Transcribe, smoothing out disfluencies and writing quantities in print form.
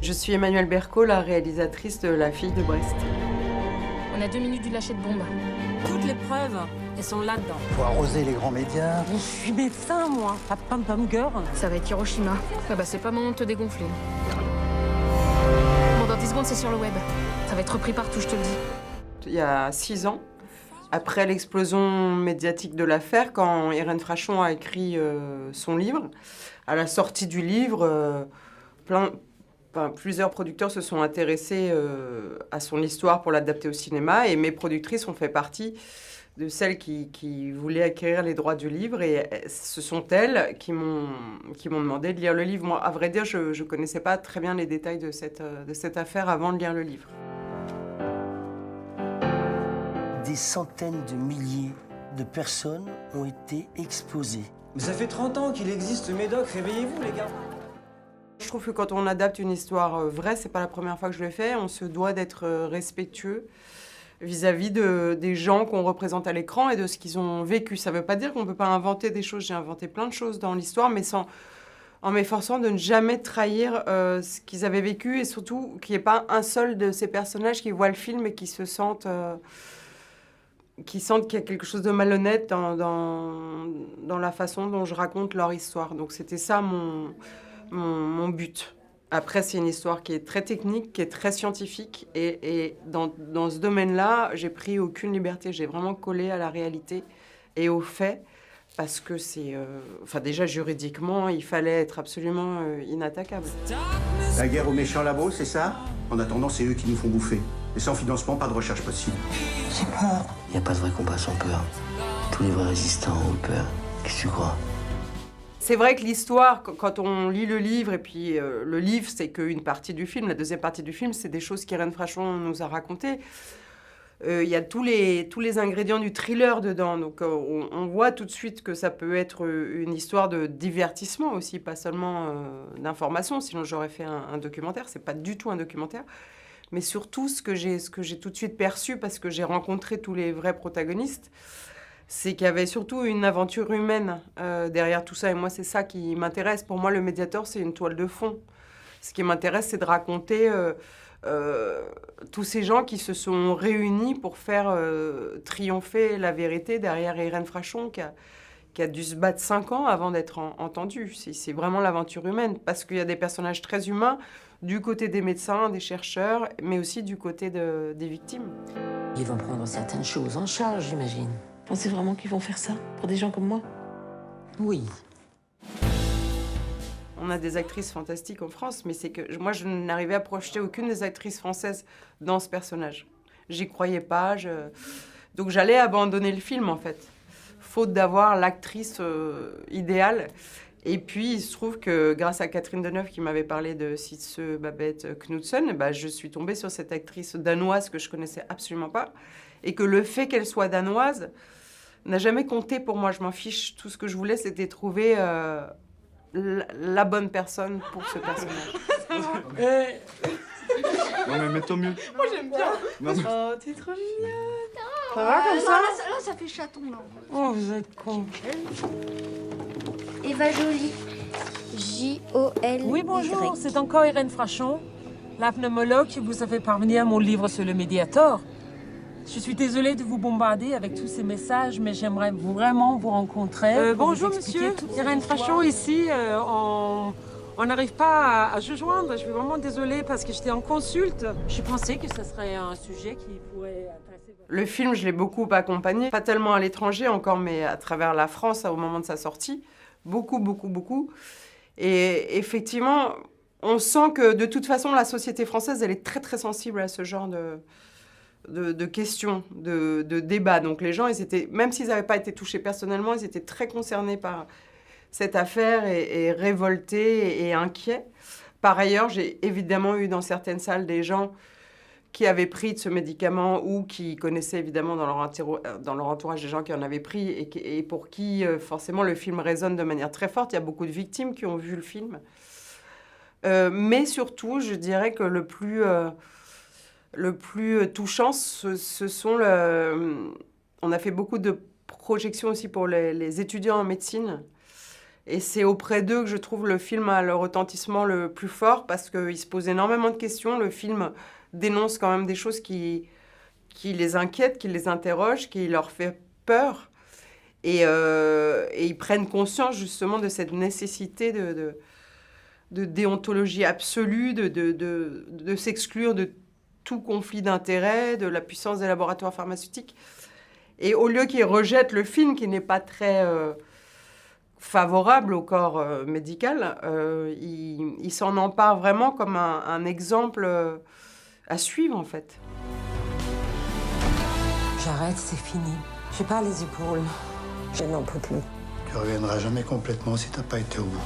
Je suis Emmanuelle Berco, la réalisatrice de La fille de Brest. On a 2 minutes du lâcher de bombe. Toutes les preuves, elles sont là-dedans. Faut arroser les grands médias. Je suis médecin, moi, pas pam-pam girl. Ça va être Hiroshima. Ah bah c'est pas moment de te dégonfler. Bon, dans 10 secondes, c'est sur le web. Ça va être repris partout, je te le dis. Il y a 6 ans, après l'explosion médiatique de l'affaire, quand Irène Frachon a écrit son livre, à la sortie du livre, plusieurs producteurs se sont intéressés à son histoire pour l'adapter au cinéma, et mes productrices ont fait partie de celles qui voulaient acquérir les droits du livre, et ce sont elles qui m'ont demandé de lire le livre. Moi, à vrai dire, je ne connaissais pas très bien les détails de cette affaire avant de lire le livre. Des centaines de milliers de personnes ont été exposées. Mais ça fait 30 ans qu'il existe le Médoc, réveillez-vous les gars. Je trouve que quand on adapte une histoire vraie, c'est pas la première fois que je le fais, on se doit d'être respectueux vis-à-vis des gens qu'on représente à l'écran et de ce qu'ils ont vécu. Ça veut pas dire qu'on peut pas inventer des choses. J'ai inventé plein de choses dans l'histoire, mais en m'efforçant de ne jamais trahir ce qu'ils avaient vécu, et surtout qu'il n'y ait pas un seul de ces personnages qui voit le film et qui se sentent... qui sentent qu'il y a quelque chose de malhonnête dans la façon dont je raconte leur histoire. Donc c'était ça mon but. Après, c'est une histoire qui est très technique, qui est très scientifique, et dans ce domaine-là, j'ai pris aucune liberté. J'ai vraiment collé à la réalité et aux faits, parce que c'est... déjà, juridiquement, il fallait être absolument inattaquable. La guerre aux méchants labos, c'est ça? En attendant, c'est eux qui nous font bouffer. Et sans financement, pas de recherche possible. J'ai peur. Il n'y a pas de vrai combat sans peur. Tous les vrais résistants ont peur. Qu'est-ce que tu crois? C'est vrai que l'histoire, quand on lit le livre, et puis le livre, c'est qu'une partie du film, la deuxième partie du film, c'est des choses qu'Irène Frachon nous a racontées. Il y a tous les ingrédients du thriller dedans, donc on voit tout de suite que ça peut être une histoire de divertissement aussi, pas seulement d'information, sinon j'aurais fait un documentaire. C'est pas du tout un documentaire, mais surtout ce que j'ai tout de suite perçu, parce que j'ai rencontré tous les vrais protagonistes, c'est qu'il y avait surtout une aventure humaine derrière tout ça, et moi c'est ça qui m'intéresse. Pour moi, le Mediator, c'est une toile de fond. Ce qui m'intéresse, c'est de raconter tous ces gens qui se sont réunis pour faire triompher la vérité derrière Irène Frachon, qui a dû se battre 5 ans avant d'être entendue. C'est vraiment l'aventure humaine, parce qu'il y a des personnages très humains du côté des médecins, des chercheurs, mais aussi du côté des victimes. Ils vont prendre certaines choses en charge, j'imagine. Pensez vraiment qu'ils vont faire ça pour des gens comme moi? Oui. On a des actrices fantastiques en France, mais c'est que moi, je n'arrivais à projeter aucune des actrices françaises dans ce personnage. J'y croyais pas, donc j'allais abandonner le film, en fait, faute d'avoir l'actrice idéale. Et puis, il se trouve que grâce à Catherine Deneuve, qui m'avait parlé de Sitze Babette Knudsen, je suis tombée sur cette actrice danoise que je connaissais absolument pas, et que le fait qu'elle soit danoise n'a jamais compté pour moi. Je m'en fiche. Tout ce que je voulais, c'était trouver la bonne personne pour ce personnage. Non mais mets-toi mieux. Moi j'aime bien. Non, mais... Oh, t'es trop mignonne. Ça va comme ça? Là, ça fait chaton, là. Oh, vous êtes con. Eva Jolie. J-O-L. Oui, bonjour, c'est encore Irène Frachon, la pneumologue qui vous a fait parvenir mon livre sur le Mediator. Je suis désolée de vous bombarder avec tous ces messages, mais j'aimerais vraiment vous rencontrer. Bonjour, monsieur. Irène Frachon, ici, on n'arrive pas à se joindre. Je suis vraiment désolée parce que j'étais en consulte. Je pensais que ce serait un sujet qui pourrait intéresser... Le film, je l'ai beaucoup accompagné, pas tellement à l'étranger encore, mais à travers la France au moment de sa sortie. Beaucoup, beaucoup, beaucoup. Et effectivement, on sent que de toute façon, la société française, elle est très, très sensible à ce genre de questions, de débats. Donc les gens, même s'ils n'avaient pas été touchés personnellement, ils étaient très concernés par cette affaire et révoltés et inquiets. Par ailleurs, j'ai évidemment eu dans certaines salles des gens qui avaient pris de ce médicament ou qui connaissaient évidemment dans leur entourage des gens qui en avaient pris et pour qui forcément le film résonne de manière très forte. Il y a beaucoup de victimes qui ont vu le film. Mais surtout, je dirais que le plus touchant, ce sont on a fait beaucoup de projections aussi pour les étudiants en médecine. Et c'est auprès d'eux que je trouve le film a le retentissement le plus fort parce qu'ils se posent énormément de questions. Le film dénonce quand même des choses qui les inquiètent, qui les interrogent, qui leur fait peur. Et ils prennent conscience justement de cette nécessité de déontologie absolue, de s'exclure de tout conflit d'intérêts, de la puissance des laboratoires pharmaceutiques. Et au lieu qu'ils rejettent le film, qui n'est pas très favorable au corps médical, ils s'en emparent vraiment comme un exemple à suivre, en fait. J'arrête, c'est fini. J'ai pas les épaules. Je n'en peux plus. Tu reviendras jamais complètement si t'as pas été au bout.